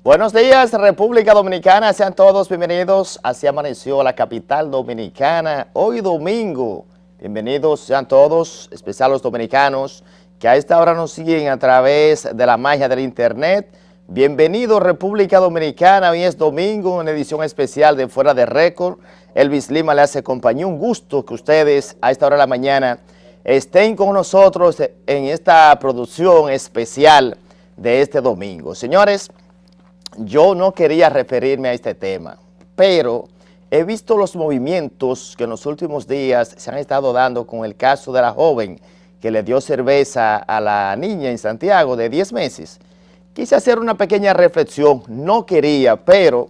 Buenos días, República Dominicana, sean todos bienvenidos. Así amaneció la capital dominicana hoy domingo. Bienvenidos sean todos, especial los dominicanos que a esta hora nos siguen a través de la magia del internet. Bienvenido República Dominicana, hoy es domingo, una edición especial de Fuera de Récord. Elvis Lima le hace compañía, un gusto que ustedes a esta hora de la mañana estén con nosotros en esta producción especial de este domingo. Señores, yo no quería referirme a este tema, pero he visto los movimientos que en los últimos días se han estado dando con el caso de la joven que le dio cerveza a la niña en Santiago de 10 meses. Quise hacer una pequeña reflexión, no quería, pero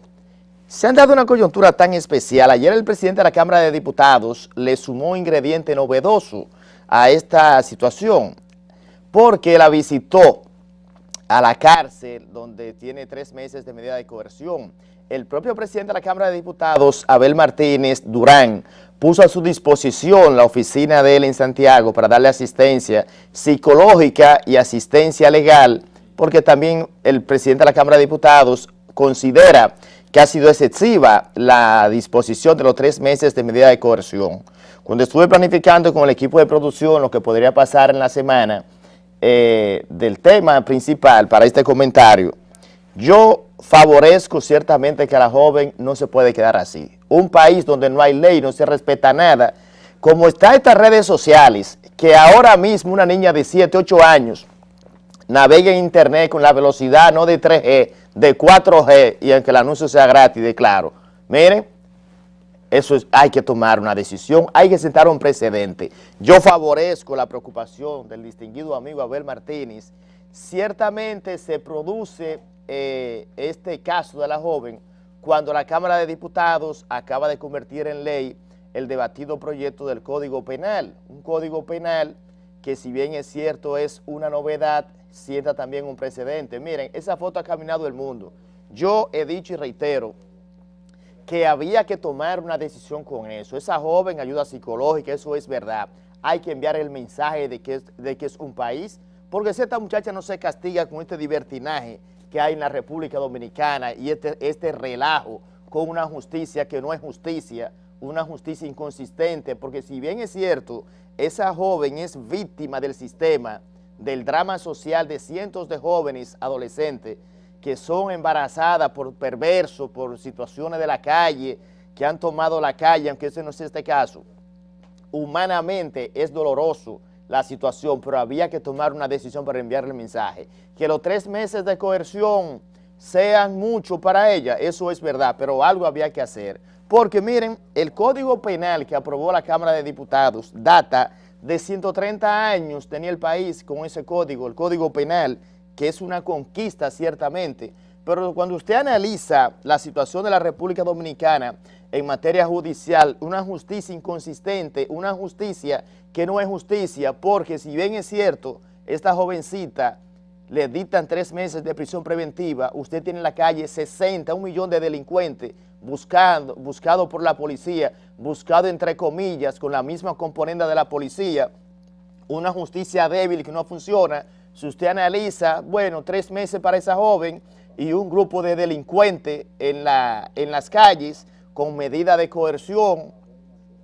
se han dado una coyuntura tan especial. Ayer el presidente de la Cámara de Diputados le sumó un ingrediente novedoso a esta situación, porque la visitó a la cárcel donde tiene 3 meses de medida de coerción. El propio presidente de la Cámara de Diputados, Abel Martínez Durán, puso a su disposición la oficina de él en Santiago para darle asistencia psicológica y asistencia legal, porque también el presidente de la Cámara de Diputados considera que ha sido excesiva la disposición de los 3 meses de medida de coerción. Cuando estuve planificando con el equipo de producción lo que podría pasar en la semana, del tema principal para este comentario, yo favorezco ciertamente que la joven no se puede quedar así. Un país donde no hay ley, no se respeta nada, como está estas redes sociales, que ahora mismo una niña de 7, 8 años navega en internet con la velocidad no de 3G, de 4G, y aunque el anuncio sea gratis, de Claro. Miren, eso es, hay que tomar una decisión, hay que sentar un precedente. Yo favorezco la preocupación del distinguido amigo Abel Martínez. Ciertamente se produce este caso de la joven cuando la Cámara de Diputados acaba de convertir en ley el debatido proyecto del Código Penal. Un Código Penal que, si bien es cierto es una novedad, sienta también un precedente. Miren, esa foto ha caminado el mundo. Yo he dicho y reitero que había que tomar una decisión con eso. Esa joven, ayuda psicológica, eso es verdad. Hay que enviar el mensaje de que es un país, porque si esta muchacha no se castiga con este libertinaje que hay en la República Dominicana y este relajo con una justicia que no es justicia, una justicia inconsistente, porque si bien es cierto, esa joven es víctima del sistema, del drama social de cientos de jóvenes adolescentes que son embarazadas por perversos, por situaciones de la calle, que han tomado la calle, aunque ese no es este caso. Humanamente es doloroso la situación, pero había que tomar una decisión para enviarle el mensaje. Que los 3 meses de coerción sean mucho para ella, eso es verdad, pero algo había que hacer. Porque miren, el Código Penal que aprobó la Cámara de Diputados data de 130 años, tenía el país con ese código, el Código Penal, que es una conquista ciertamente, pero cuando usted analiza la situación de la República Dominicana en materia judicial, una justicia inconsistente, una justicia que no es justicia, porque si bien es cierto, esta jovencita le dictan 3 meses de prisión preventiva, usted tiene en la calle 60, 1 millón de delincuentes buscado por la policía, buscado entre comillas, con la misma componente de la policía, una justicia débil que no funciona. Si usted analiza, bueno, 3 meses para esa joven y un grupo de delincuentes en las calles con medida de coerción,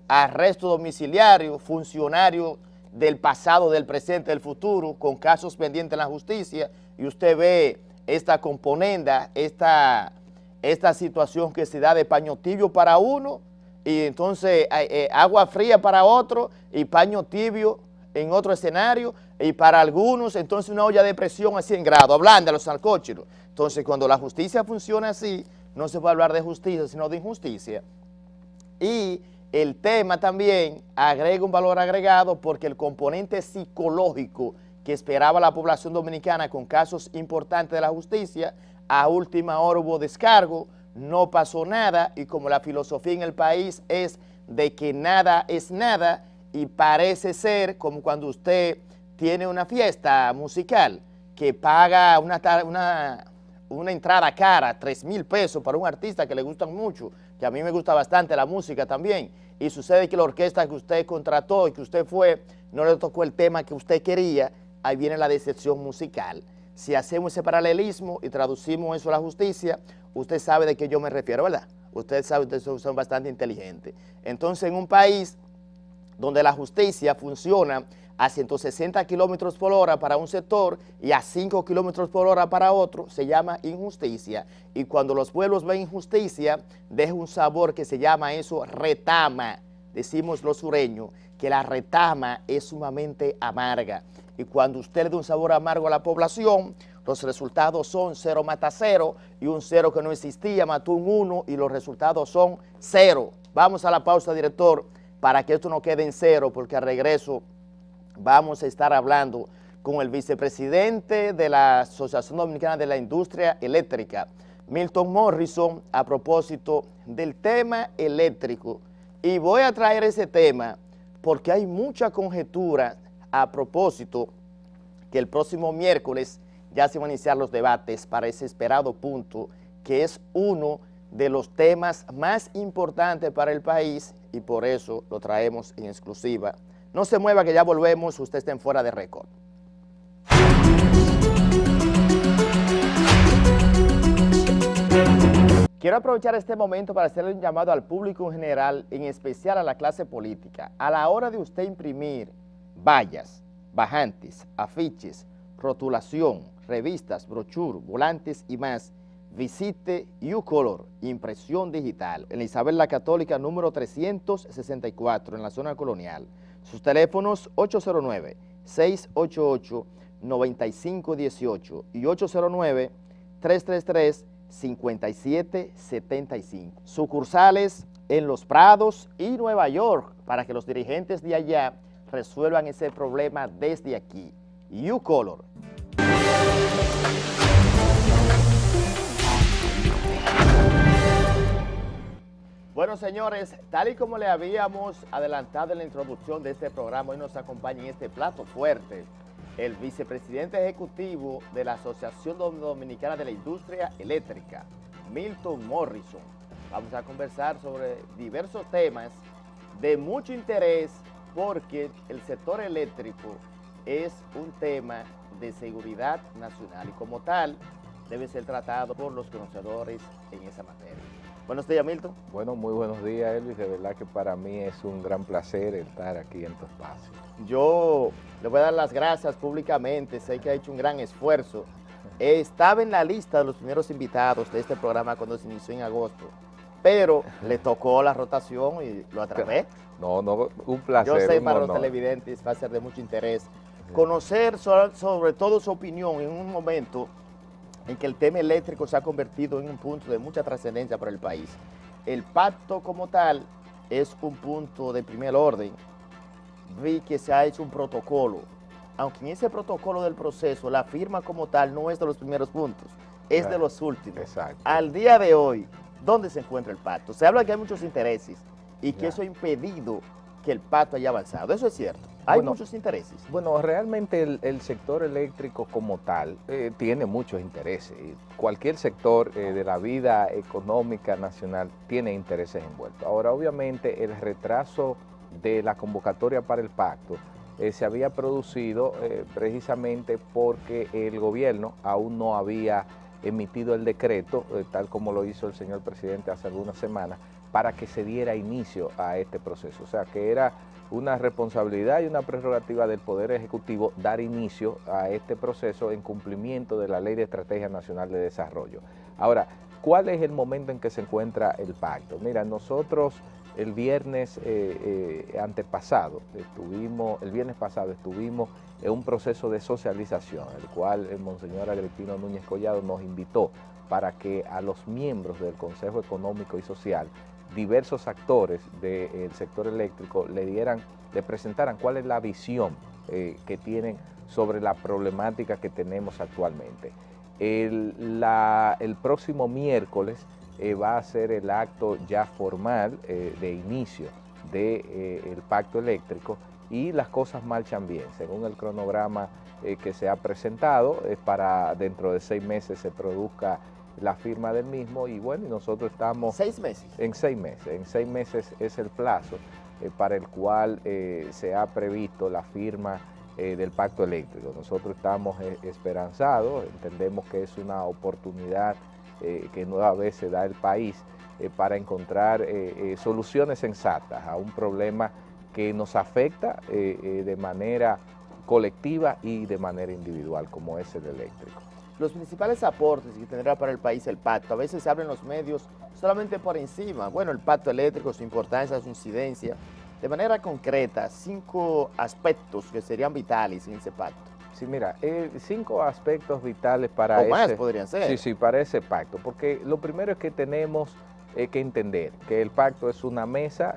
arresto domiciliario, funcionarios del pasado, del presente, del futuro, con casos pendientes en la justicia, y usted ve esta componenda, esta situación que se da de paño tibio para uno, y entonces agua fría para otro, y paño tibio en otro escenario, y para algunos entonces una olla de presión a 100 grados, hablando de los salcóchiros. Entonces cuando la justicia funciona así, no se puede hablar de justicia, sino de injusticia. Y el tema también agrega un valor agregado porque el componente psicológico que esperaba la población dominicana con casos importantes de la justicia, a última hora hubo descargo, no pasó nada, y como la filosofía en el país es de que nada es nada, y parece ser como cuando usted tiene una fiesta musical que paga una entrada cara, 3,000 pesos para un artista que le gustan mucho, que a mí me gusta bastante la música también, y sucede que la orquesta que usted contrató y que usted fue, no le tocó el tema que usted quería, ahí viene la decepción musical. Si hacemos ese paralelismo y traducimos eso a la justicia, usted sabe de qué yo me refiero, ¿verdad? Usted sabe, ustedes son bastante inteligentes. Entonces, en un país donde la justicia funciona a 160 kilómetros por hora para un sector y a 5 kilómetros por hora para otro, se llama injusticia. Y cuando los pueblos ven injusticia, deja un sabor que se llama eso retama. Decimos los sureños que la retama es sumamente amarga. Y cuando usted le da un sabor amargo a la población, los resultados son 0 mata 0 y un 0 que no existía mató un 1 y los resultados son 0. Vamos a la pausa, director, para que esto no quede en 0, porque al regreso vamos a estar hablando con el vicepresidente de la Asociación Dominicana de la Industria Eléctrica, Milton Morrison, a propósito del tema eléctrico. Y voy a traer ese tema porque hay mucha conjetura a propósito que el próximo miércoles ya se van a iniciar los debates para ese esperado punto, que es uno de los temas más importantes para el país y por eso lo traemos en exclusiva. No se mueva que ya volvemos, usted está en Fuera de Récord. Quiero aprovechar este momento para hacerle un llamado al público en general, en especial a la clase política. A la hora de usted imprimir vallas, bajantes, afiches, rotulación, revistas, brochures, volantes y más, visite U-Color, impresión digital, en Isabel la Católica número 364, en la zona colonial. Sus teléfonos 809-688-9518 y 809-333-5775. Sucursales en Los Prados y Nueva York, para que los dirigentes de allá resuelvan ese problema desde aquí. U-Color. Bueno, señores, tal y como le habíamos adelantado en la introducción de este programa, hoy nos acompaña en este plato fuerte el vicepresidente ejecutivo de la Asociación Dominicana de la Industria Eléctrica, Milton Morrison. Vamos a conversar sobre diversos temas de mucho interés porque el sector eléctrico es un tema de seguridad nacional y como tal debe ser tratado por los conocedores en esa materia. Buenos días, Milton. Bueno, muy buenos días, Elvis. De verdad que para mí es un gran placer estar aquí en tu espacio. Yo le voy a dar las gracias públicamente, sé que ha hecho un gran esfuerzo. Estaba en la lista de los primeros invitados de este programa cuando se inició en agosto, pero le tocó la rotación y lo atrapé. No, un placer. Yo sé, para los televidentes va a ser de mucho interés conocer sobre todo su opinión en un momento en que el tema eléctrico se ha convertido en un punto de mucha trascendencia para el país. El pacto como tal es un punto de primer orden. Vi que se ha hecho un protocolo, aunque en ese protocolo del proceso la firma como tal no es de los primeros puntos, es de los últimos. Exacto. Al día de hoy, ¿dónde se encuentra el pacto? Se habla que hay muchos intereses y que eso ha impedido que el pacto haya avanzado. ¿Eso es cierto? Hay muchos intereses. Bueno, realmente el sector eléctrico como tal tiene muchos intereses. Cualquier sector de la vida económica nacional tiene intereses envueltos. Ahora, obviamente, el retraso de la convocatoria para el pacto se había producido precisamente porque el gobierno aún no había emitido el decreto, tal como lo hizo el señor presidente hace algunas semanas, para que se diera inicio a este proceso. O sea, que era una responsabilidad y una prerrogativa del Poder Ejecutivo dar inicio a este proceso en cumplimiento de la Ley de Estrategia Nacional de Desarrollo. Ahora, ¿cuál es el momento en que se encuentra el pacto? Mira, nosotros el viernes pasado estuvimos en un proceso de socialización, el cual el monseñor Agripino Núñez Collado nos invitó para que a los miembros del Consejo Económico y Social, diversos actores del sector eléctrico le presentaran cuál es la visión que tienen sobre la problemática que tenemos actualmente. El próximo miércoles va a ser el acto ya formal de inicio del pacto eléctrico y las cosas marchan bien. Según el cronograma que se ha presentado, para dentro de 6 meses se produzca la firma del mismo y bueno, y nosotros estamos... 6 meses. En 6 meses es el plazo para el cual se ha previsto la firma del pacto eléctrico. Nosotros estamos esperanzados, entendemos que es una oportunidad que nueva vez se da el país para encontrar soluciones sensatas a un problema que nos afecta de manera colectiva y de manera individual, como es el eléctrico. Los principales aportes que tendrá para el país el pacto, a veces se hablan los medios solamente por encima. Bueno, el pacto eléctrico, su importancia, su incidencia. De manera concreta, 5 aspectos que serían vitales en ese pacto. Sí, mira, 5 aspectos vitales para o más podrían ser. Sí, para ese pacto, porque lo primero es que tenemos que entender que el pacto es una mesa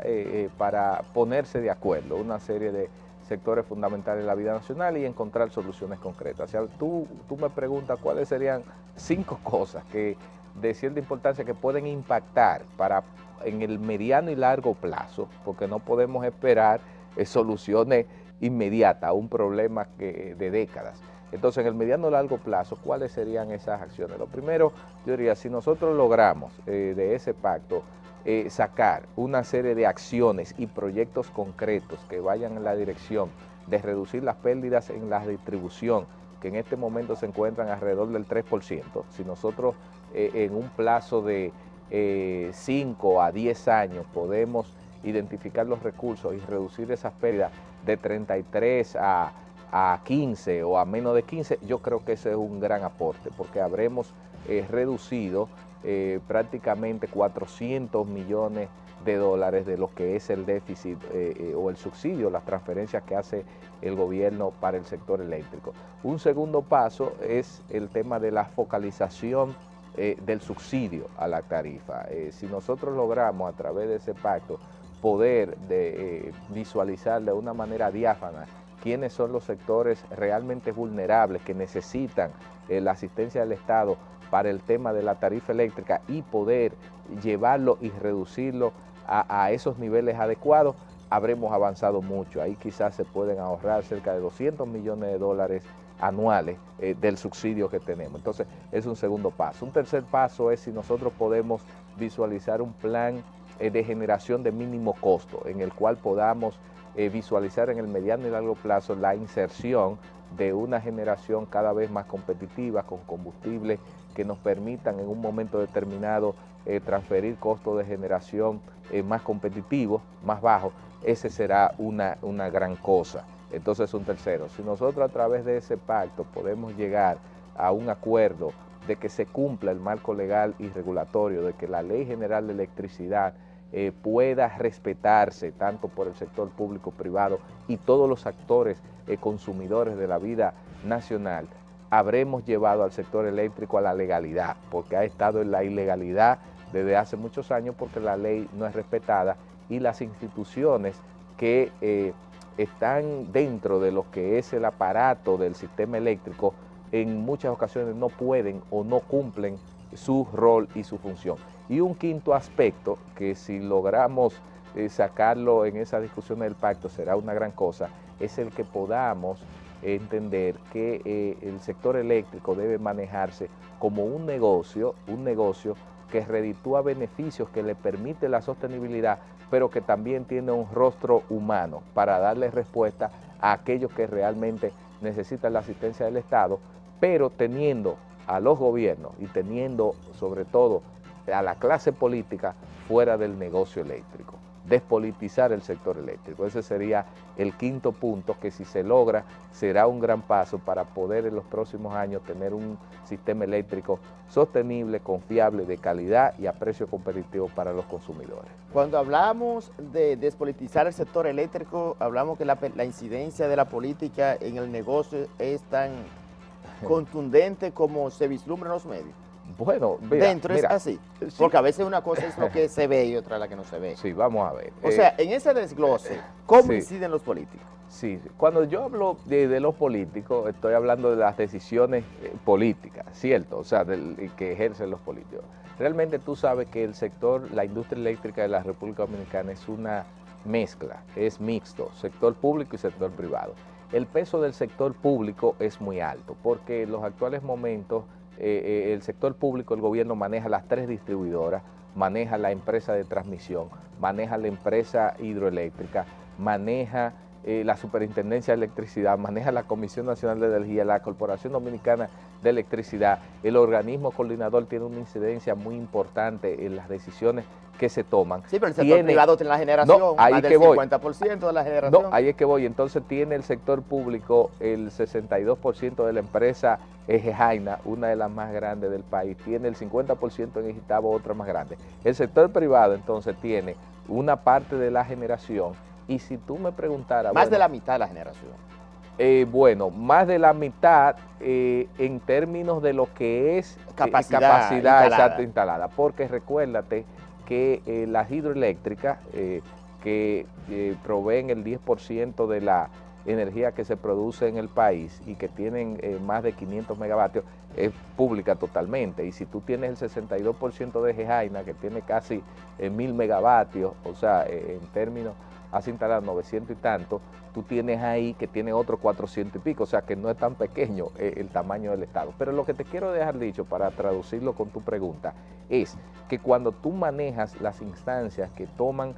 para ponerse de acuerdo, una serie de sectores fundamentales de la vida nacional y encontrar soluciones concretas. O sea, tú me preguntas cuáles serían 5 cosas que de cierta importancia que pueden impactar en el mediano y largo plazo, porque no podemos esperar soluciones inmediatas a un problema de décadas. Entonces, en el mediano y largo plazo, ¿cuáles serían esas acciones? Lo primero, yo diría, si nosotros logramos de ese pacto sacar una serie de acciones y proyectos concretos que vayan en la dirección de reducir las pérdidas en la distribución, que en este momento se encuentran alrededor del 3%, si nosotros en un plazo de 5 a 10 años podemos identificar los recursos y reducir esas pérdidas de 33 a 15 o a menos de 15, yo creo que ese es un gran aporte, porque habremos reducido prácticamente 400 millones de dólares de lo que es el déficit o el subsidio, las transferencias que hace el gobierno para el sector eléctrico. Un segundo paso es el tema de la focalización del subsidio a la tarifa. Si nosotros logramos a través de ese pacto poder visualizar de una manera diáfana quiénes son los sectores realmente vulnerables que necesitan la asistencia del Estado para el tema de la tarifa eléctrica y poder llevarlo y reducirlo a esos niveles adecuados, habremos avanzado mucho. Ahí quizás se pueden ahorrar cerca de 200 millones de dólares anuales del subsidio que tenemos. Entonces, es un segundo paso. Un tercer paso es si nosotros podemos visualizar un plan de generación de mínimo costo, en el cual podamos visualizar en el mediano y largo plazo la inserción de una generación cada vez más competitiva con combustibles que nos permitan en un momento determinado transferir costos de generación más competitivos, más bajos. Ese será una gran cosa. Entonces, un tercero, si nosotros a través de ese pacto podemos llegar a un acuerdo de que se cumpla el marco legal y regulatorio, de que la Ley General de Electricidad pueda respetarse tanto por el sector público-privado y todos los actores consumidores de la vida nacional, habremos llevado al sector eléctrico a la legalidad, porque ha estado en la ilegalidad desde hace muchos años porque la ley no es respetada y las instituciones que están dentro de lo que es el aparato del sistema eléctrico en muchas ocasiones no pueden o no cumplen su rol y su función. Y un quinto aspecto que si logramos sacarlo en esa discusión del pacto será una gran cosa, es el que podamos entender que el sector eléctrico debe manejarse como un negocio que reditúa beneficios, que le permite la sostenibilidad, pero que también tiene un rostro humano para darle respuesta a aquellos que realmente necesitan la asistencia del Estado, pero teniendo a los gobiernos y teniendo sobre todo a la clase política fuera del negocio eléctrico, despolitizar el sector eléctrico. Ese sería el quinto punto que si se logra será un gran paso para poder en los próximos años tener un sistema eléctrico sostenible, confiable, de calidad y a precio competitivo para los consumidores. Cuando hablamos de despolitizar el sector eléctrico, hablamos que la incidencia de la política en el negocio es tan contundente como se vislumbra en los medios. Bueno, mira, es así, porque a veces una cosa es lo que se ve y otra la que no se ve. Sí, vamos a ver. O sea, en ese desglose, ¿cómo inciden los políticos? Sí, cuando yo hablo de los políticos, estoy hablando de las decisiones políticas, ¿cierto? O sea, que ejercen los políticos. Realmente tú sabes que el sector, la industria eléctrica de la República Dominicana es una mezcla, es mixto, sector público y sector privado. El peso del sector público es muy alto porque en los actuales momentos el sector público, el gobierno maneja las 3 distribuidoras, maneja la empresa de transmisión, maneja la empresa hidroeléctrica, maneja la Superintendencia de Electricidad, maneja la Comisión Nacional de Energía, la Corporación Dominicana de Electricidad. El organismo coordinador tiene una incidencia muy importante en las decisiones que se toman. Sí, pero el sector privado tiene la generación, no, ahí más del 50% de la generación. No, ahí es que voy. Entonces tiene el sector público el 62% de la empresa Ejejaina, una de las más grandes del país, tiene el 50% en Ejitabo, otra más grande. El sector privado entonces tiene una parte de la generación y si tú me preguntaras... Más de la mitad de la generación. Bueno, más de la mitad en términos de lo que es capacidad instalada, porque recuérdate que las hidroeléctricas que proveen el 10% de la energía que se produce en el país y que tienen más de 500 megavatios, es pública totalmente. Y si tú tienes el 62% de Ejejaina, que tiene casi 1000 megavatios, o sea, en términos, has instalado 900 y tanto, tú tienes ahí que tiene otros 400 y pico, o sea que no es tan pequeño el tamaño del Estado. Pero lo que te quiero dejar dicho para traducirlo con tu pregunta es que cuando tú manejas las instancias que toman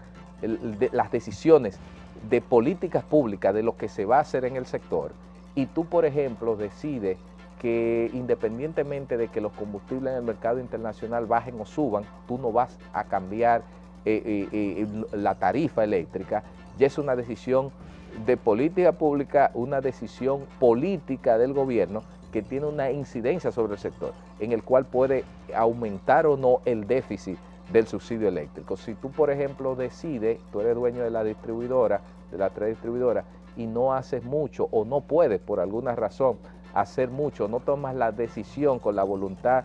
las decisiones de políticas públicas de lo que se va a hacer en el sector y tú, por ejemplo, decides que independientemente de que los combustibles en el mercado internacional bajen o suban, tú no vas a cambiar la tarifa eléctrica, ya es una decisión de política pública, una decisión política del gobierno que tiene una incidencia sobre el sector, en el cual puede aumentar o no el déficit del subsidio eléctrico. Si tú, por ejemplo, decides, tú eres dueño de la distribuidora, de las 3 distribuidoras, y no haces mucho o no puedes por alguna razón hacer mucho, no tomas la decisión con la voluntad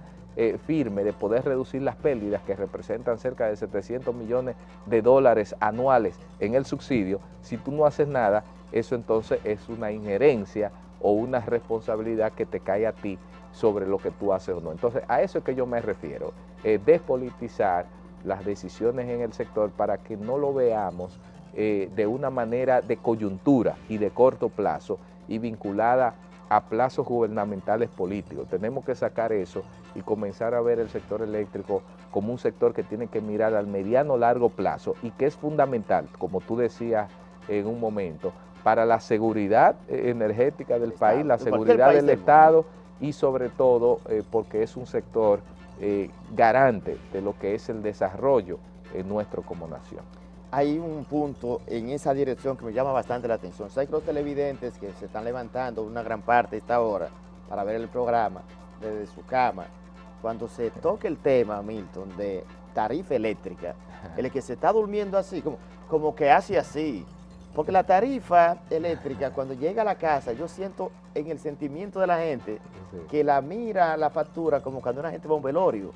firme de poder reducir las pérdidas que representan cerca de 700 millones de dólares anuales en el subsidio, si tú no haces nada, eso entonces es una injerencia o una responsabilidad que te cae a ti sobre lo que tú haces o no. Entonces, a eso es que yo me refiero, despolitizar las decisiones en el sector para que no lo veamos de una manera de coyuntura y de corto plazo y vinculada a plazos gubernamentales políticos. Tenemos que sacar eso y comenzar a ver el sector eléctrico como un sector que tiene que mirar al mediano largo plazo y que es fundamental, como tú decías en un momento, para la seguridad energética del país, la seguridad del Estado y sobre todo porque es un sector garante de lo que es el desarrollo nuestro como nación. Hay un punto en esa dirección que me llama bastante la atención. Sé que los televidentes que se están levantando una gran parte de esta hora para ver el programa desde su cama, cuando se toque el tema, Milton, de tarifa eléctrica, el que se está durmiendo así, como que hace así, porque la tarifa eléctrica cuando llega a la casa, yo siento en el sentimiento de la gente que la mira la factura como cuando una gente va a un velorio,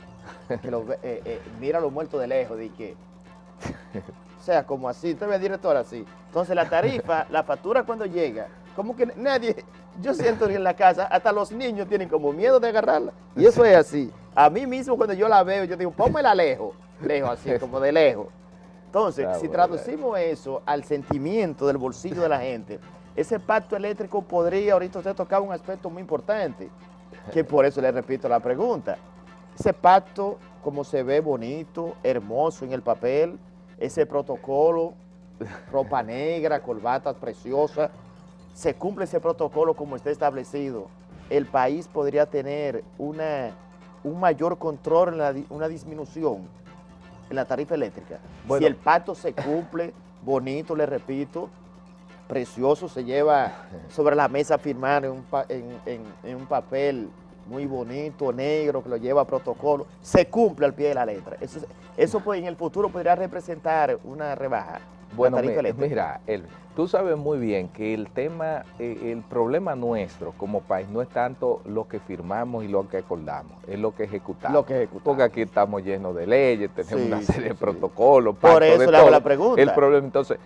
que mira a los muertos de lejos, de que... O sea, como así, usted ve al director así. Entonces la tarifa, la factura cuando llega, como que nadie, yo siento que en la casa, hasta los niños tienen como miedo de agarrarla. Y eso es así. A mí mismo cuando yo la veo, yo digo, pónmela lejos, así, como de lejos. Entonces, si traducimos eso al sentimiento del bolsillo de la gente, ese pacto eléctrico podría, ahorita usted tocar un aspecto muy importante, que por eso le repito la pregunta. Ese pacto, como se ve bonito, hermoso en el papel, ese protocolo, ropa negra, corbatas preciosas, se cumple ese protocolo como está establecido, el país podría tener un mayor control, una disminución en la tarifa eléctrica. Bueno, si el pacto se cumple, bonito, le repito, precioso, se lleva sobre la mesa firmar en un papel muy bonito, negro, que lo lleva a protocolo, se cumple al pie de la letra. Eso pues, en el futuro podría representar una rebaja. Bueno, mira, tú sabes muy bien que el tema, el problema nuestro como país no es tanto lo que firmamos y lo que acordamos, es lo que ejecutamos. Porque aquí estamos llenos de leyes, tenemos una serie de protocolos. Por eso le hago la pregunta. El problema entonces,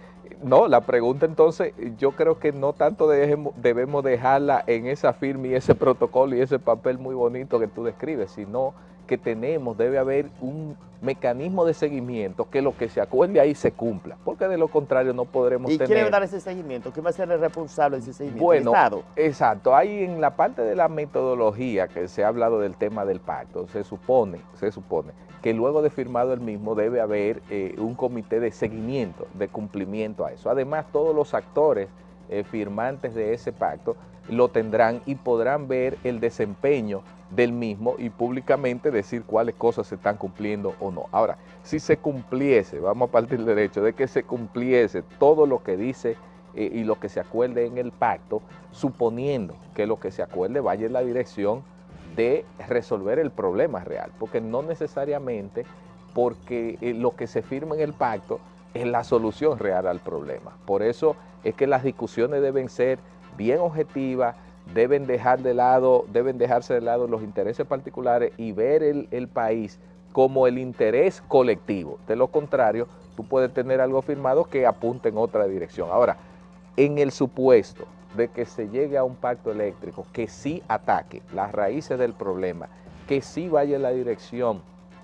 no, la pregunta entonces, yo creo que no tanto debemos dejarla en esa firma y ese protocolo y ese papel muy bonito que tú describes, sino que tenemos, debe haber un mecanismo de seguimiento que lo que se acuerde ahí se cumpla, porque de lo contrario no podremos ¿Y tener... quién debe dar ese seguimiento? ¿Quién va a ser el responsable de ese seguimiento? Bueno, ¿El Estado? exacto. Ahí en la parte de la metodología que se ha hablado del tema del pacto, se supone que luego de firmado el mismo debe haber un comité de seguimiento, de cumplimiento a eso. Además, todos los actores firmantes de ese pacto lo tendrán y podrán ver el desempeño del mismo y públicamente decir cuáles cosas se están cumpliendo o no. Ahora, si se cumpliese, vamos a partir del hecho de que se cumpliese todo lo que dice y lo que se acuerde en el pacto, suponiendo que lo que se acuerde vaya en la dirección de resolver el problema real, porque no necesariamente porque lo que se firma en el pacto es la solución real al problema. Por eso es que las discusiones deben ser bien objetivas, deben dejarse de lado los intereses particulares y ver el país como el interés colectivo. De lo contrario, tú puedes tener algo firmado que apunte en otra dirección. Ahora, en el supuesto de que se llegue a un pacto eléctrico que sí ataque las raíces del problema, que sí vaya en la dirección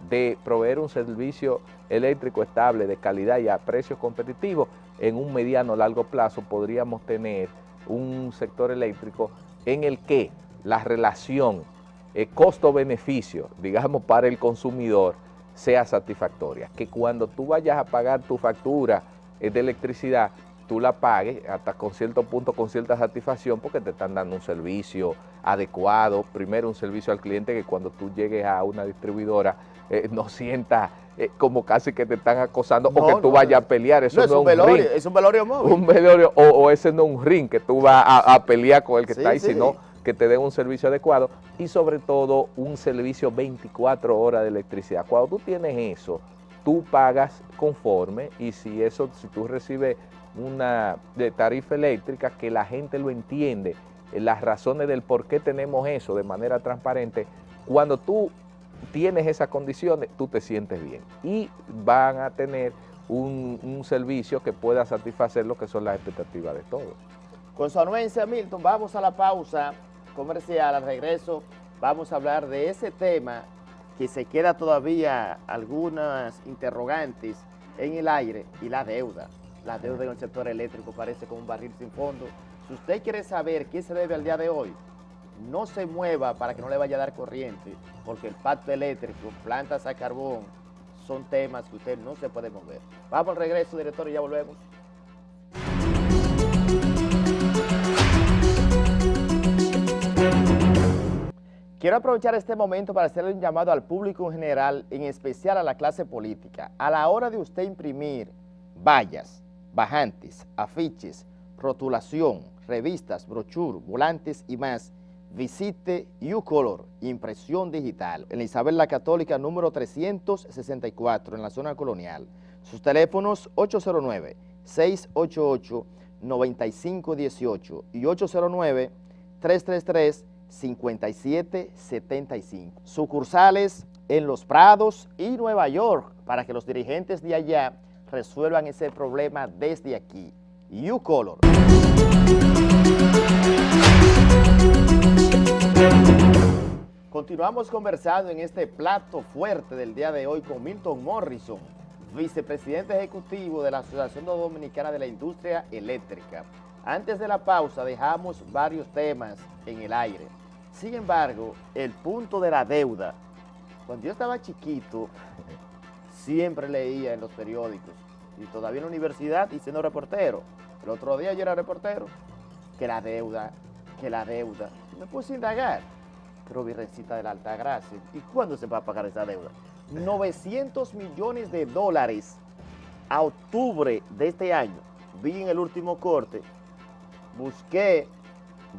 de proveer un servicio eléctrico estable, de calidad y a precios competitivos, en un mediano o largo plazo podríamos tener un sector eléctrico en el que la relación costo-beneficio, digamos, para el consumidor sea satisfactoria, que cuando tú vayas a pagar tu factura de electricidad, tú la pagues hasta con cierto punto, con cierta satisfacción, porque te están dando un servicio adecuado, primero un servicio al cliente que cuando tú llegues a una distribuidora no sientas como casi que te están acosando o que tú vayas a pelear, eso no es un velorio, ring. Es un velorio móvil. Un velorio, o ese no es un ring que tú vas a pelear con el que está ahí, sí, sino que te den un servicio adecuado y sobre todo un servicio 24 horas de electricidad. Cuando tú tienes eso, tú pagas conforme y si tú recibes una tarifa eléctrica que la gente lo entiende, las razones del por qué tenemos eso de manera transparente, cuando tú tienes esas condiciones, tú te sientes bien y van a tener un servicio que pueda satisfacer lo que son las expectativas de todos. Con su anuencia, Milton, vamos a la pausa comercial. Al regreso vamos a hablar de ese tema que se queda todavía algunas interrogantes en el aire y la deuda. La deuda en el sector eléctrico parece como un barril sin fondo. Si usted quiere saber qué se debe al día de hoy, no se mueva para que no le vaya a dar corriente, porque el pacto eléctrico, plantas a carbón, son temas que usted no se puede mover. Vamos al regreso, director, y ya volvemos. Quiero aprovechar este momento para hacerle un llamado al público en general, en especial a la clase política. A la hora de usted imprimir vallas, bajantes, afiches, rotulación, revistas, brochures, volantes y más, visite U-Color, impresión digital, en la Isabel la Católica número 364, en la zona colonial. Sus teléfonos 809-688-9518 y 809-333-5775. Sucursales en Los Prados y Nueva York, para que los dirigentes de allá resuelvan ese problema desde aquí. U-Color. Continuamos conversando en este plato fuerte del día de hoy con Milton Morrison, vicepresidente ejecutivo de la Asociación Dominicana de la Industria Eléctrica. Antes de la pausa dejamos varios temas en el aire. Sin embargo, el punto de la deuda, cuando yo estaba chiquito, siempre leía en los periódicos, y todavía en la universidad y siendo reportero. El otro día yo era reportero, que la deuda, y me puse a indagar. Pero Virgencita de la Alta Gracia, ¿y cuándo se va a pagar esa deuda? 900 millones de dólares a octubre de este año. Vi en el último corte, busqué,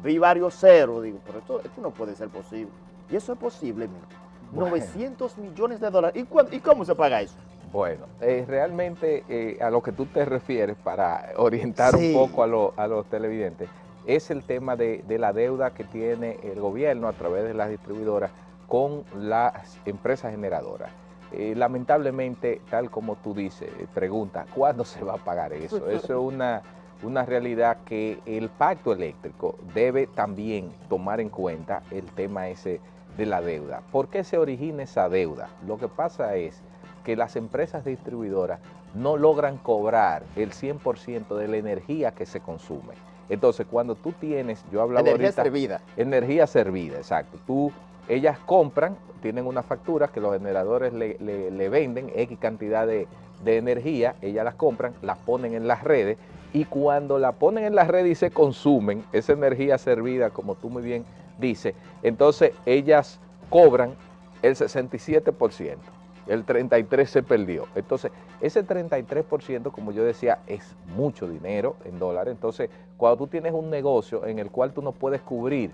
vi varios ceros, digo, pero esto no puede ser posible. Y eso es posible, mira. Bueno. 900 millones de dólares. ¿Y cómo se paga eso? Bueno, realmente a lo que tú te refieres, para orientar un poco a los televidentes, es el tema de la deuda que tiene el gobierno a través de las distribuidoras con las empresas generadoras. Lamentablemente, tal como tú dices, pregunta, ¿cuándo se va a pagar eso? Eso es una realidad que el pacto eléctrico debe también tomar en cuenta el tema ese de la deuda. ¿Por qué se origina esa deuda? Lo que pasa es que las empresas distribuidoras no logran cobrar el 100% de la energía que se consume. Entonces, cuando tú tienes, yo hablaba Energía ahorita, servida. energía servida, exacto. Ellas compran, tienen una factura que los generadores le venden X cantidad de energía, ellas las compran, las ponen en las redes, y cuando la ponen en las redes y se consumen, esa energía servida, como tú muy bien dices, entonces ellas cobran el 67%. El 33% se perdió. Entonces, ese 33%, como yo decía, es mucho dinero en dólares. Entonces, cuando tú tienes un negocio en el cual tú no puedes cubrir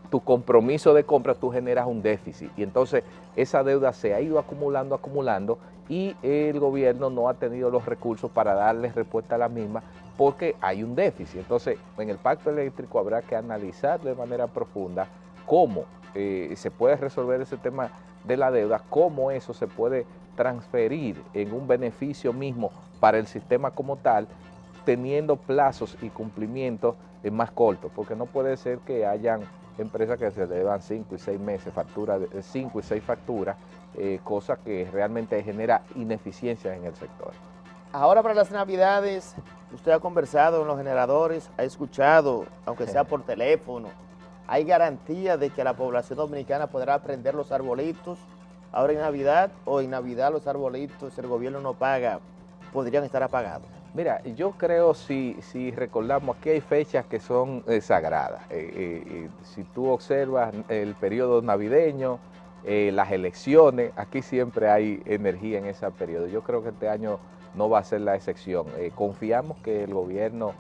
tu compromiso de compra, tú generas un déficit. Y entonces, esa deuda se ha ido acumulando, y el gobierno no ha tenido los recursos para darle respuesta a la misma porque hay un déficit. Entonces, en el pacto eléctrico habrá que analizar de manera profunda cómo se puede resolver ese tema de la deuda, cómo eso se puede transferir en un beneficio mismo para el sistema como tal, teniendo plazos y cumplimientos más cortos, porque no puede ser que hayan empresas que se deban 5 y 6 meses, facturas de 5 y 6 facturas, cosa que realmente genera ineficiencias en el sector. Ahora para las Navidades, usted ha conversado con los generadores, ha escuchado, aunque sea por teléfono, ¿hay garantía de que la población dominicana podrá prender los arbolitos ahora en Navidad, o en Navidad los arbolitos, el gobierno no paga, podrían estar apagados? Mira, yo creo, si recordamos, aquí hay fechas que son sagradas. Si tú observas el periodo navideño, las elecciones, aquí siempre hay energía en ese periodo. Yo creo que este año no va a ser la excepción. Confiamos que el gobierno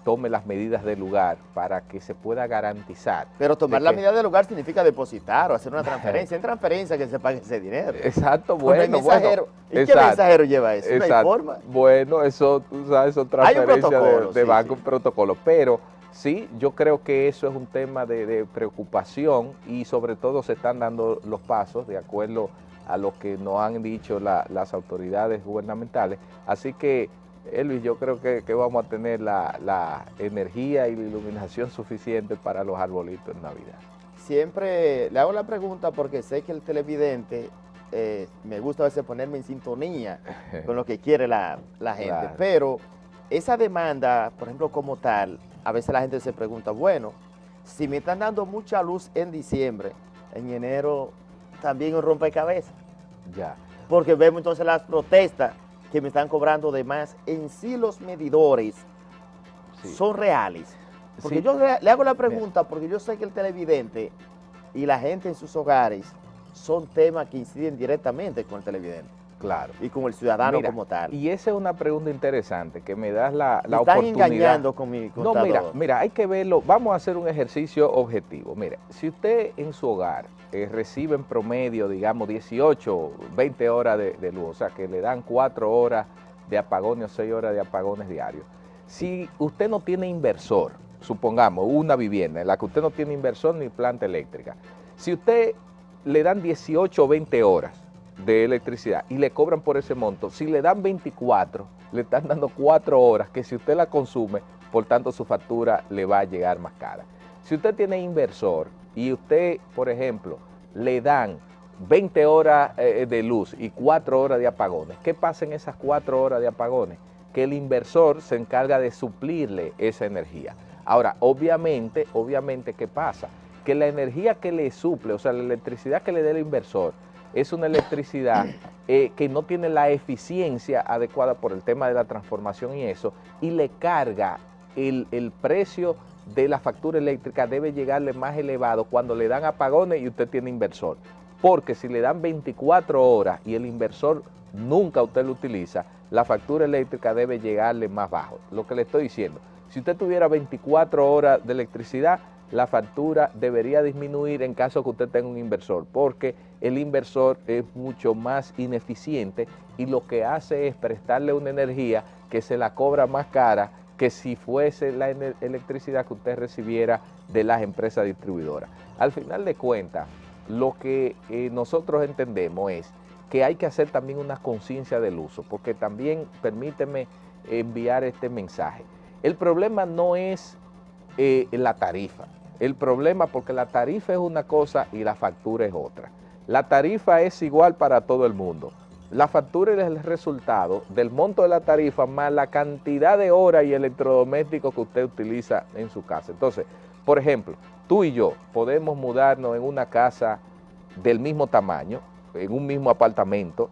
tome las medidas del lugar para que se pueda garantizar. Pero tomar la medida del lugar significa depositar o hacer una transferencia. En transferencia que se pague ese dinero. Exacto, bueno. ¿Y qué mensajero lleva eso? ¿No hay forma? Bueno, eso, tú sabes, son transferencias de banco, un protocolo, pero sí, yo creo que eso es un tema de preocupación, y sobre todo se están dando los pasos de acuerdo a lo que nos han dicho las autoridades gubernamentales. Así que, Elvis, yo creo que vamos a tener la energía y la iluminación suficiente para los arbolitos en Navidad. Siempre le hago la pregunta porque sé que el televidente, me gusta a veces ponerme en sintonía con lo que quiere la gente, claro. Pero esa demanda, por ejemplo, como tal, a veces la gente se pregunta, bueno, si me están dando mucha luz en diciembre, en enero también un rompecabezas. Ya. Porque vemos entonces las protestas que me están cobrando de más. En sí los medidores son reales. Porque yo le hago la pregunta porque yo sé que el televidente y la gente en sus hogares son temas que inciden directamente con el televidente. Claro. Y con el ciudadano como tal. Y esa es una pregunta interesante que me das la oportunidad. Están engañando con mi contador. No, mira, hay que verlo. Vamos a hacer un ejercicio objetivo. Mira, si usted en su hogar recibe en promedio, digamos, 18, 20 horas de luz, o sea, que le dan 4 horas de apagones o 6 horas de apagones diarios. Si usted no tiene inversor, supongamos, una vivienda en la que usted no tiene inversor ni planta eléctrica, si usted le dan 18 o 20 horas de electricidad y le cobran por ese monto, si le dan 24, le están dando 4 horas que si usted la consume, por tanto su factura le va a llegar más cara. Si usted tiene inversor y usted, por ejemplo, le dan 20 horas de luz y 4 horas de apagones, ¿qué pasa en esas 4 horas de apagones? Que el inversor se encarga de suplirle esa energía. Ahora, obviamente, ¿qué pasa? Que la energía que le suple, o sea, la electricidad que le dé el inversor, es una electricidad que no tiene la eficiencia adecuada por el tema de la transformación y eso, y le carga el precio de la factura eléctrica, debe llegarle más elevado cuando le dan apagones y usted tiene inversor. Porque si le dan 24 horas y el inversor nunca usted lo utiliza, la factura eléctrica debe llegarle más bajo. Lo que le estoy diciendo, si usted tuviera 24 horas de electricidad, la factura debería disminuir en caso que usted tenga un inversor, porque el inversor es mucho más ineficiente y lo que hace es prestarle una energía que se la cobra más cara que si fuese la electricidad que usted recibiera de las empresas distribuidoras. Al final de cuentas, lo que nosotros entendemos es que hay que hacer también una conciencia del uso, porque también, permíteme enviar este mensaje. El problema no es la tarifa. El problema, porque la tarifa es una cosa y la factura es otra. La tarifa es igual para todo el mundo. La factura es el resultado del monto de la tarifa más la cantidad de horas y electrodomésticos que usted utiliza en su casa. Entonces, por ejemplo, tú y yo podemos mudarnos en una casa del mismo tamaño, en un mismo apartamento,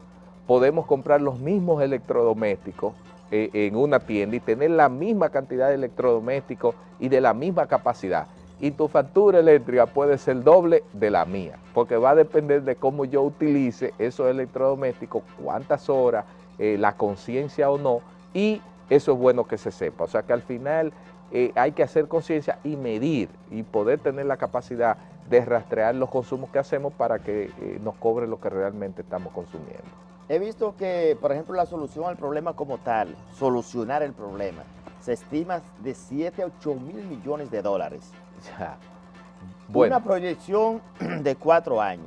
podemos comprar los mismos electrodomésticos en una tienda y tener la misma cantidad de electrodomésticos y de la misma capacidad. Y tu factura eléctrica puede ser doble de la mía, porque va a depender de cómo yo utilice esos electrodomésticos, cuántas horas, la conciencia o no, y eso es bueno que se sepa. O sea que al final hay que hacer conciencia y medir y poder tener la capacidad de rastrear los consumos que hacemos para que nos cobre lo que realmente estamos consumiendo. He visto que, por ejemplo, la solución al problema como tal, solucionar el problema, se estima de 7 a 8 mil millones de dólares. Ya. Bueno. Una proyección de 4 años.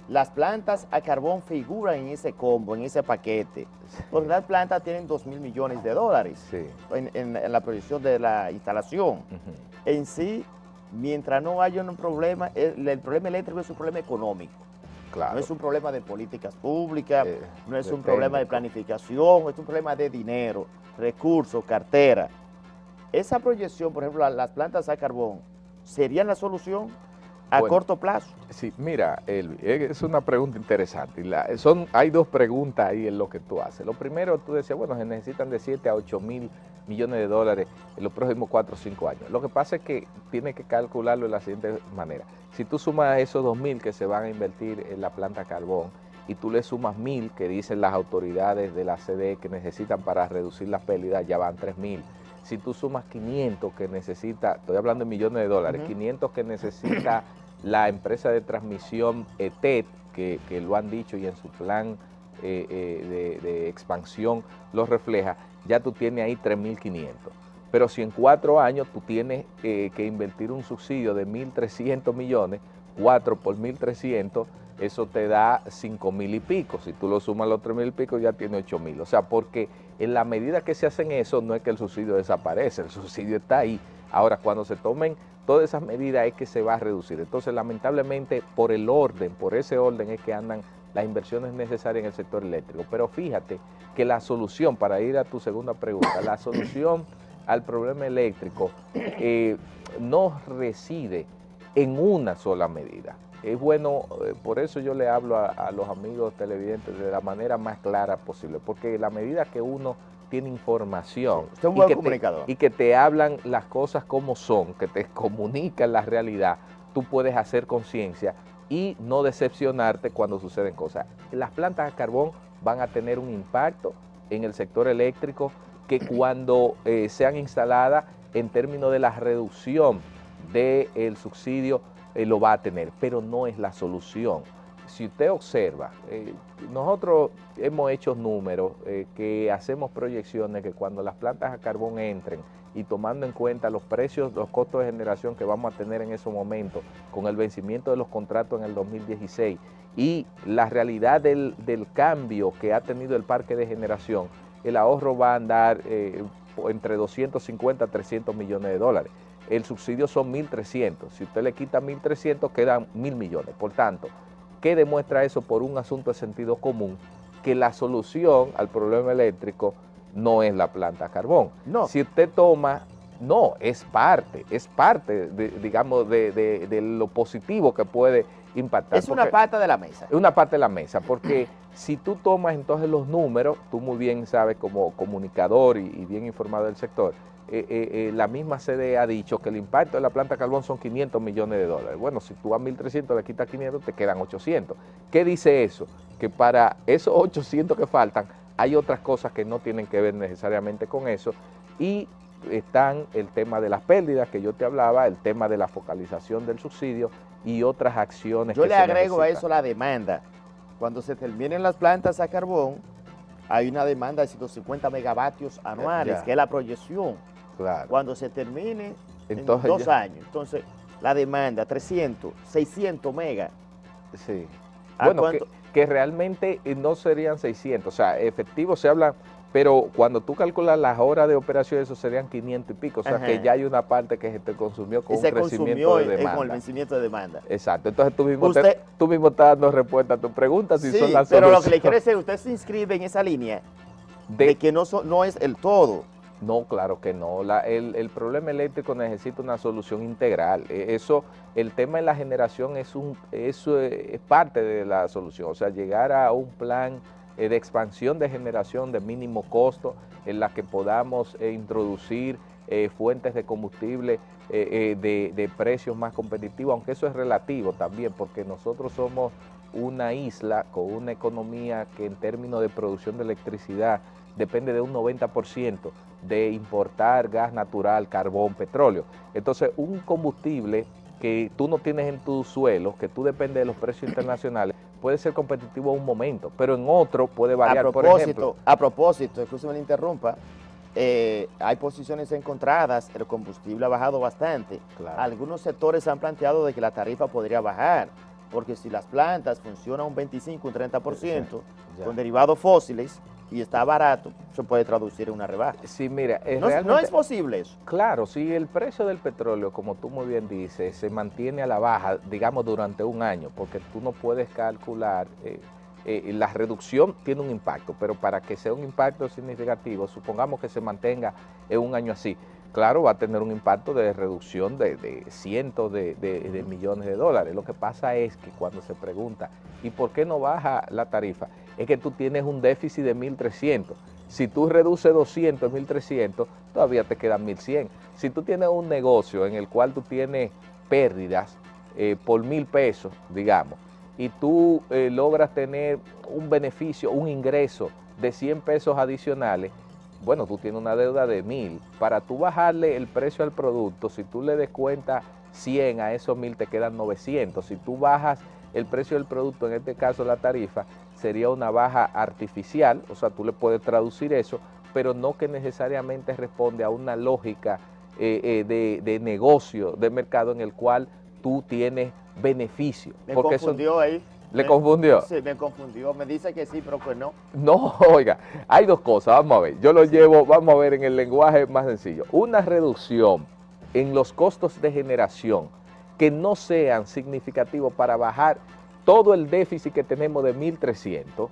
Las plantas a carbón figuran en ese combo, en ese paquete, porque las plantas tienen 2 mil millones de dólares Sí. en la proyección de la instalación. En sí, mientras no haya un problema, el problema eléctrico es un problema económico. Claro. No es un problema de políticas públicas, no es un de problema de técnico. planificación, es un problema de dinero, recursos, cartera. Esa proyección, por ejemplo, las plantas a carbón, ¿serían la solución a Bueno, corto plazo? Sí, mira, Elvi, es una pregunta interesante. Hay dos preguntas ahí en lo que tú haces. Lo primero, tú decías, bueno, se necesitan de 7 a 8 mil millones de dólares en los próximos 4 o 5 años. Lo que pasa es que tienes que calcularlo de la siguiente manera. Si tú sumas esos 2 mil que se van a invertir en la planta carbón y tú le sumas 1.000 que dicen las autoridades de la CDE que necesitan para reducir las pérdidas, ya van 3.000. Si tú sumas 500 que necesita, estoy hablando de millones de dólares, 500 que necesita la empresa de transmisión ETED, que lo han dicho y en su plan de expansión lo refleja, ya tú tienes ahí 3.500. Pero si en 4 años tú tienes que invertir un subsidio de 1.300 millones, 4 por 1.300, eso te da 5.000 y pico. Si tú lo sumas los 3.000 y pico, ya tiene 8.000. O sea, porque en la medida que se hacen eso, no es que el subsidio desaparece, el subsidio está ahí. Ahora, cuando se tomen todas esas medidas es que se va a reducir. Entonces, lamentablemente, por ese orden es que andan las inversiones necesarias en el sector eléctrico. Pero fíjate que la solución, para ir a tu segunda pregunta, la solución al problema eléctrico no reside en una sola medida. Es bueno, por eso yo le hablo a los amigos televidentes de la manera más clara posible, porque la medida que uno tiene información Usted es un buen comunicador. y que te hablan las cosas como son, que te comunican la realidad, tú puedes hacer conciencia y no decepcionarte cuando suceden cosas. Las plantas a carbón van a tener un impacto en el sector eléctrico que cuando sean instaladas en términos de la reducción del subsidio lo va a tener, pero no es la solución. Si usted observa, nosotros hemos hecho números que hacemos proyecciones que cuando las plantas a carbón entren y tomando en cuenta los precios, los costos de generación que vamos a tener en ese momento con el vencimiento de los contratos en el 2016 y la realidad del cambio que ha tenido el parque de generación, el ahorro va a andar entre 250 a 300 millones de dólares. El subsidio son 1.300. Si usted le quita 1.300, quedan 1.000 millones. Por tanto, ¿qué demuestra eso? Por un asunto de sentido común, que la solución al problema eléctrico no es la planta a carbón. No. Si usted toma, no, es parte digamos, de lo positivo que puede impactar. Es una pata de la mesa. Es una parte de la mesa, porque si tú tomas entonces los números, tú muy bien sabes como comunicador y bien informado del sector, la misma CDE ha dicho que el impacto de la planta de carbón son 500 millones de dólares. Bueno, si tú a 1.300 le quitas 500, te quedan 800. ¿Qué dice eso? Que para esos 800 que faltan, hay otras cosas que no tienen que ver necesariamente con eso, y están el tema de las pérdidas que yo te hablaba, el tema de la focalización del subsidio y otras acciones. Yo le agrego a eso la demanda. Cuando se terminen las plantas a carbón, hay una demanda de 150 megavatios anuales, que es la proyección. Claro. Cuando se termine Entonces, en 2 años. Entonces, la demanda, 300, 600 megas. Sí. ¿A Bueno, cuánto? que realmente no serían 600, o sea, efectivos se habla pero cuando tú calculas las horas de operación, eso serían 500 y pico, o sea que ya hay una parte que se te consumió con un crecimiento de demanda. Con el vencimiento de demanda. Exacto, entonces tú mismo estás dando respuesta a tu pregunta si son las pero lo que le quiero decir, usted se inscribe en esa línea de que no es el todo. No, claro que no. El problema eléctrico necesita una solución integral. El tema de la generación es parte de la solución. O sea, llegar a un plan de expansión de generación de mínimo costo en la que podamos introducir fuentes de combustible de precios más competitivos, aunque eso es relativo también, porque nosotros somos una isla con una economía que en términos de producción de electricidad depende de un 90% de importar gas natural, carbón, petróleo. Entonces, un combustible que tú no tienes en tu suelo, que tú dependes de los precios internacionales, puede ser competitivo en un momento, pero en otro puede variar, por ejemplo. A propósito, incluso me interrumpa, hay posiciones encontradas, el combustible ha bajado bastante. Claro. Algunos sectores han planteado de que la tarifa podría bajar, porque si las plantas funcionan un 25, un 30% con derivados fósiles, y está barato, se puede traducir en una rebaja. Sí, mira, no es posible eso. Claro, si el precio del petróleo, como tú muy bien dices, se mantiene a la baja, digamos, durante un año, porque tú no puedes calcular, la reducción tiene un impacto, pero para que sea un impacto significativo, supongamos que se mantenga en un año así, claro, va a tener un impacto de reducción de cientos de millones de dólares. Lo que pasa es que cuando se pregunta, ¿y por qué no baja la tarifa? Es que tú tienes un déficit de 1.300. Si tú reduces 200 en 1.300, todavía te quedan 1.100. Si tú tienes un negocio en el cual tú tienes pérdidas por 1.000 pesos, digamos, y tú logras tener un beneficio, un ingreso de 100 pesos adicionales, bueno, tú tienes una deuda de 1.000. Para tú bajarle el precio al producto, si tú le descuentas 100 a esos 1.000, te quedan 900. Si tú bajas el precio del producto, en este caso la tarifa, sería una baja artificial, o sea, tú le puedes traducir eso, pero no que necesariamente responde a una lógica de negocio, de mercado en el cual tú tienes beneficio. Me confundió ahí. ¿Le confundió? Sí, me confundió. Me dice que sí, pero que no. No, oiga, hay dos cosas, vamos a ver. Yo lo llevo, vamos a ver en el lenguaje más sencillo. Una reducción en los costos de generación que no sean significativos para bajar todo el déficit que tenemos de 1.300,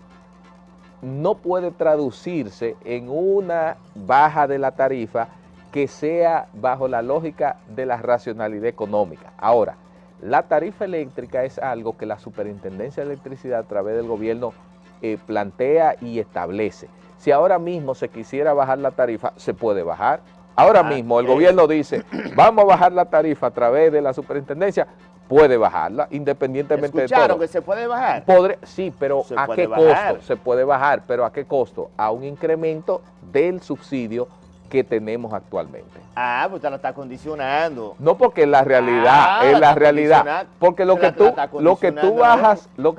no puede traducirse en una baja de la tarifa que sea bajo la lógica de la racionalidad económica. Ahora, la tarifa eléctrica es algo que la Superintendencia de Electricidad a través del gobierno plantea y establece. Si ahora mismo se quisiera bajar la tarifa, se puede bajar. Ahora mismo el gobierno dice, vamos a bajar la tarifa a través de la superintendencia, puede bajarla, independientemente de todo. ¿Escucharon que se puede bajar? Sí, pero ¿a qué costo? Se puede bajar, pero ¿a qué costo? A un incremento del subsidio que tenemos actualmente. Ah, pues usted la está condicionando. No, porque la realidad es la realidad. Porque lo que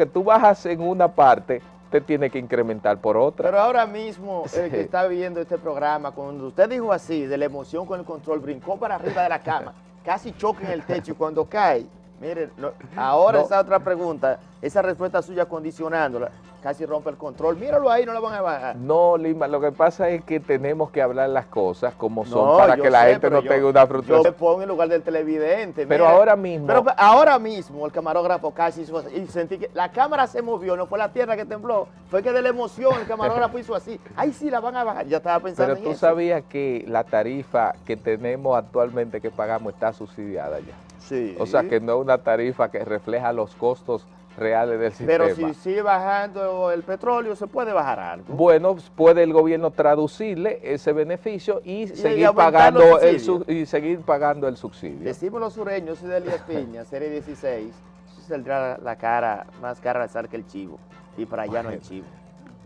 tú bajas en una parte, te tiene que incrementar por otra. Pero ahora mismo, el que está viendo este programa, cuando usted dijo así, de la emoción con el control, brincó para arriba de la cama, casi choca en el techo y cuando cae, mire, ahora esa otra pregunta, esa respuesta suya condicionándola, casi rompe el control. Míralo ahí, no la van a bajar. No, Lima, lo que pasa es que tenemos que hablar las cosas como son para que la gente no tenga una frustración. Yo me pongo en lugar del televidente. Pero mira, ahora mismo el camarógrafo casi hizo así, y sentí que la cámara se movió, no fue la tierra que tembló, fue que de la emoción el camarógrafo hizo así. Ahí sí la van a bajar, ya estaba pensando en eso. Pero tú sabías que la tarifa que tenemos actualmente que pagamos está subsidiada ya. Sí. O sea que no es una tarifa que refleja los costos reales del sistema. Pero si sigue bajando el petróleo, ¿se puede bajar algo? Bueno, puede el gobierno traducirle ese beneficio y seguir pagando el subsidio. Decimos los sureños, soy de Elías Piña, serie 16, saldrá la cara más cara de sal que el chivo, y para allá no hay chivo.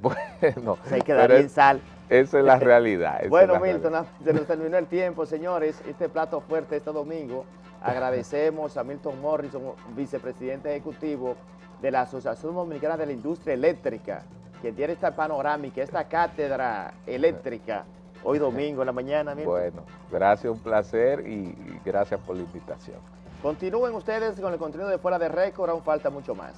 Bueno, se queda bien sal. Esa es la realidad. Bueno, Milton, se nos terminó el tiempo, señores. Este plato fuerte este domingo. Agradecemos a Milton Morrison, vicepresidente ejecutivo de la Asociación Dominicana de la Industria Eléctrica, que tiene esta panorámica, esta cátedra eléctrica, hoy domingo en la mañana. Milton. Bueno, gracias, un placer y gracias por la invitación. Continúen ustedes con el contenido de Fuera de Récord, aún falta mucho más.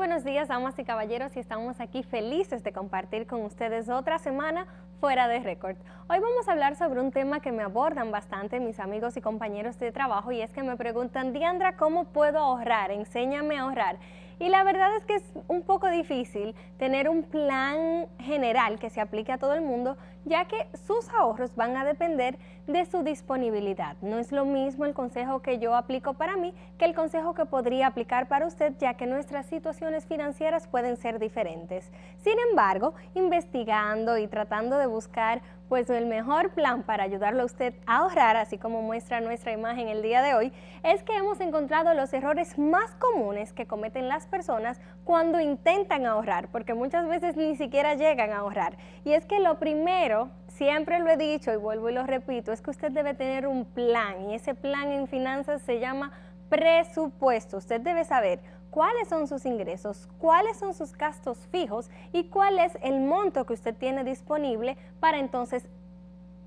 buenos días, damas y caballeros, y estamos aquí felices de compartir con ustedes otra semana fuera de récord. Hoy vamos a hablar sobre un tema que me abordan bastante mis amigos y compañeros de trabajo, y es que me preguntan: Diandra, ¿cómo puedo ahorrar? Enséñame a ahorrar. Y la verdad es que es un poco difícil tener un plan general que se aplique a todo el mundo, ya que sus ahorros van a depender de su disponibilidad. No es lo mismo el consejo que yo aplico para mí que el consejo que podría aplicar para usted, ya que nuestras situaciones financieras pueden ser diferentes. Sin embargo, investigando y tratando de buscar pues el mejor plan para ayudarlo a usted a ahorrar, así como muestra nuestra imagen el día de hoy, es que hemos encontrado los errores más comunes que cometen las personas cuando intentan ahorrar, porque muchas veces ni siquiera llegan a ahorrar. Y es que lo primero, siempre lo he dicho y vuelvo y lo repito, es que usted debe tener un plan, y ese plan en finanzas se llama presupuesto. Usted debe saber cuáles son sus ingresos, cuáles son sus gastos fijos y cuál es el monto que usted tiene disponible para entonces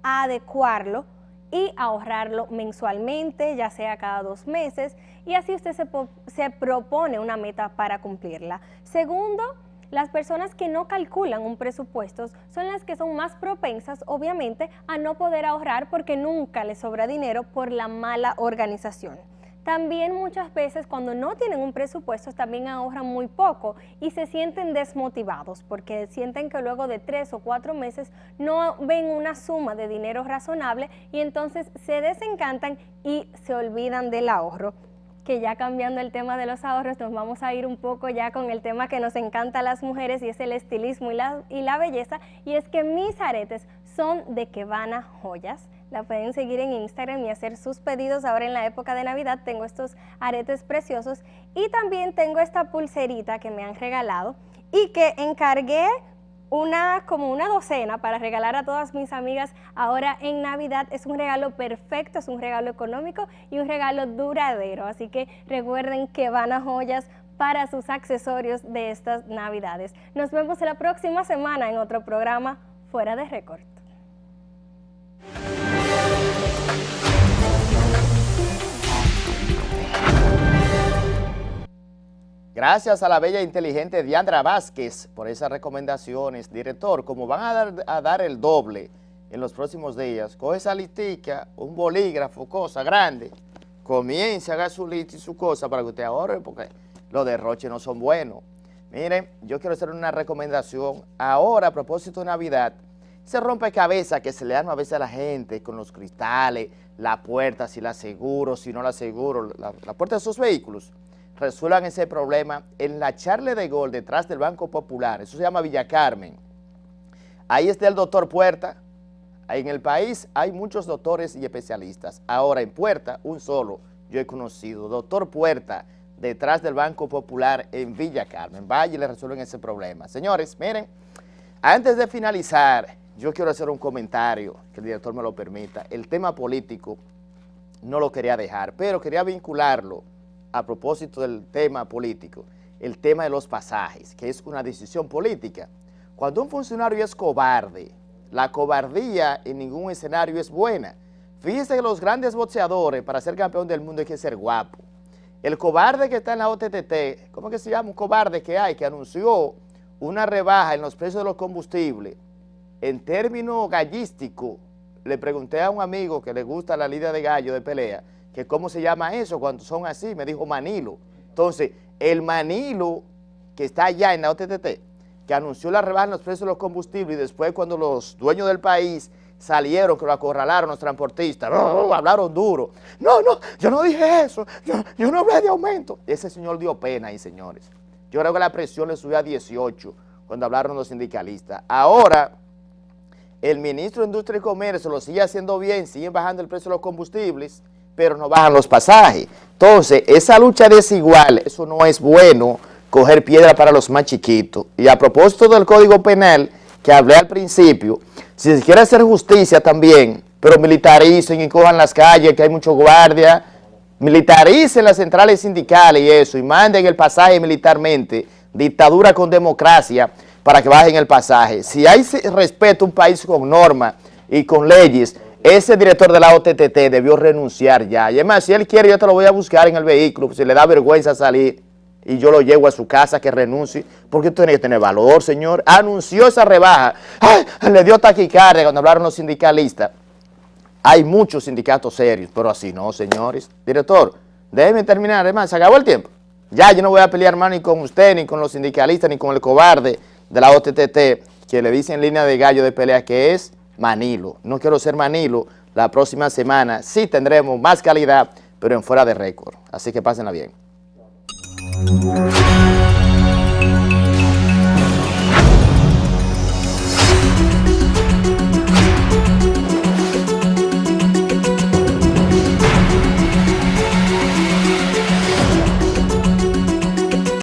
adecuarlo y ahorrarlo mensualmente, ya sea cada 2 meses, y así usted se propone una meta para cumplirla. Segundo, las personas que no calculan un presupuesto son las que son más propensas, obviamente, a no poder ahorrar porque nunca les sobra dinero por la mala organización. También muchas veces cuando no tienen un presupuesto también ahorran muy poco y se sienten desmotivados porque sienten que luego de 3 o 4 meses no ven una suma de dinero razonable y entonces se desencantan y se olvidan del ahorro. Que ya cambiando el tema de los ahorros, nos vamos a ir un poco ya con el tema que nos encanta a las mujeres, y es el estilismo y la belleza, y es que mis aretes son de Kebana Joyas. La pueden seguir en Instagram y hacer sus pedidos. Ahora en la época de Navidad tengo estos aretes preciosos, y también tengo esta pulserita que me han regalado y que encargué como una docena para regalar a todas mis amigas ahora en Navidad. Es un regalo perfecto, es un regalo económico y un regalo duradero, así que recuerden que van a Joyas para sus accesorios de estas Navidades. Nos vemos la próxima semana en otro programa Fuera de Récord. Gracias a la bella e inteligente Diandra Vázquez por esas recomendaciones. Director, como van a dar el doble en los próximos días, coge esa listica, un bolígrafo, cosa grande, comience a hacer su lista y su cosa para que usted ahorre, porque los derroches no son buenos. Miren, yo quiero hacer una recomendación. Ahora, a propósito de Navidad, se rompe cabeza que se le dan a veces a la gente con los cristales, la puerta, si la aseguro, si no la aseguro, la puerta de sus vehículos. Resuelvan ese problema en la Charle de Gol, detrás del Banco Popular. Eso se llama Villa Carmen. Ahí está el doctor Puerta. Ahí en el país hay muchos doctores y especialistas. Ahora en Puerta, un solo yo he conocido. Doctor Puerta, detrás del Banco Popular en Villa Carmen. Vaya y le resuelven ese problema. Señores, miren, antes de finalizar, yo quiero hacer un comentario, que el director me lo permita. El tema político no lo quería dejar, pero quería vincularlo a propósito del tema político, el tema de los pasajes, que es una decisión política. Cuando un funcionario es cobarde, la cobardía en ningún escenario es buena. Fíjense que los grandes boxeadores, para ser campeón del mundo hay que ser guapo. El cobarde que está en la OTTT, ¿cómo que se llama? Un cobarde que hay, que anunció una rebaja en los precios de los combustibles. En términos gallísticos, le pregunté a un amigo que le gusta la lidia de gallo de pelea, que cómo se llama eso cuando son así, me dijo Manilo. Entonces, el Manilo que está allá en la OTTT, que anunció la rebaja en los precios de los combustibles, y después cuando los dueños del país salieron, que lo acorralaron los transportistas, hablaron duro. No, yo no dije eso, yo no hablé de aumento. Ese señor dio pena ahí, señores. Yo creo que la presión le subió a 18 cuando hablaron los sindicalistas. Ahora, el ministro de Industria y Comercio lo sigue haciendo bien, sigue bajando el precio de los combustibles, pero no bajan los pasajes. Entonces, esa lucha desigual, eso no es bueno, coger piedra para los más chiquitos. Y a propósito del Código Penal, que hablé al principio, si se quiere hacer justicia también, pero militaricen y cojan las calles, que hay mucho guardia, militaricen las centrales sindicales y eso, y manden el pasaje militarmente, dictadura con democracia, para que bajen el pasaje. Si hay respeto a un país con normas y con leyes, ese director de la OTTT debió renunciar ya. Y además, si él quiere, yo te lo voy a buscar en el vehículo, si le da vergüenza salir. y yo lo llevo a su casa que renuncie, porque usted tiene que tener valor, señor. Anunció esa rebaja. ¡Ay! Le dio taquicardia cuando hablaron los sindicalistas. Hay muchos sindicatos serios, pero así no, señores. Director, déjeme terminar, además, se acabó el tiempo. Ya yo no voy a pelear más ni con usted, ni con los sindicalistas, ni con el cobarde de la OTTT, que le dice en línea de gallo de pelea que es Manilo. No quiero ser Manilo. La próxima semana sí tendremos más calidad, pero en Fuera de Récord. Así que pásenla bien.